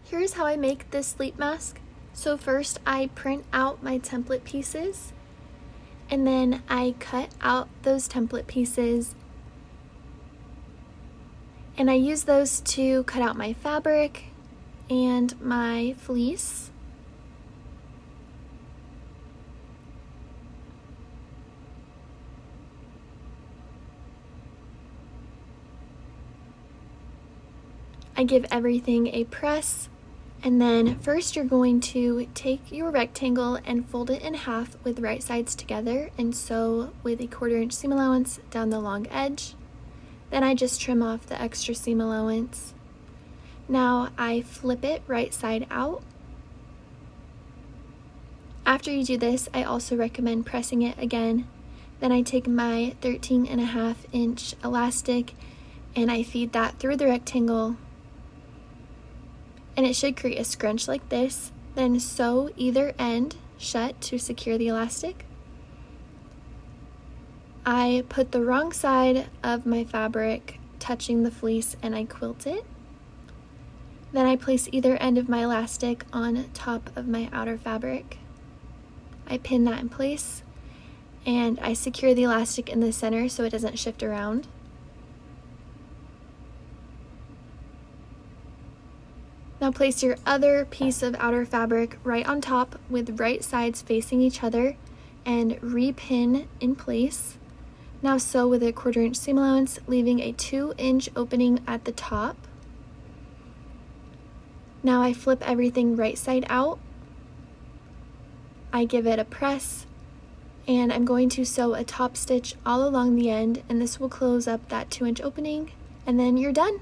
Here's how I make this sleep mask. So first I print out my template pieces, and then I cut out those template pieces, and I use those to cut out my fabric and my fleece. I give everything a press, and then first you're going to take your rectangle and fold it in half with right sides together and sew with a 1/4 inch seam allowance down the long edge. Then I just trim off the extra seam allowance. Now I flip it right side out. After you do this, I also recommend pressing it again. Then I take my 13.5 inch elastic and I feed that through the rectangle, and it should create a scrunch like this. Then sew either end shut to secure the elastic. I put the wrong side of my fabric touching the fleece and I quilt it. Then I place either end of my elastic on top of my outer fabric. I pin that in place and I secure the elastic in the center so it doesn't shift around. Now place your other piece of outer fabric right on top with right sides facing each other and repin in place. Now sew with a 1/4 inch seam allowance, leaving a 2 inch opening at the top. Now I flip everything right side out. I give it a press, and I'm going to sew a top stitch all along the end, and this will close up that 2 inch opening, and then you're done.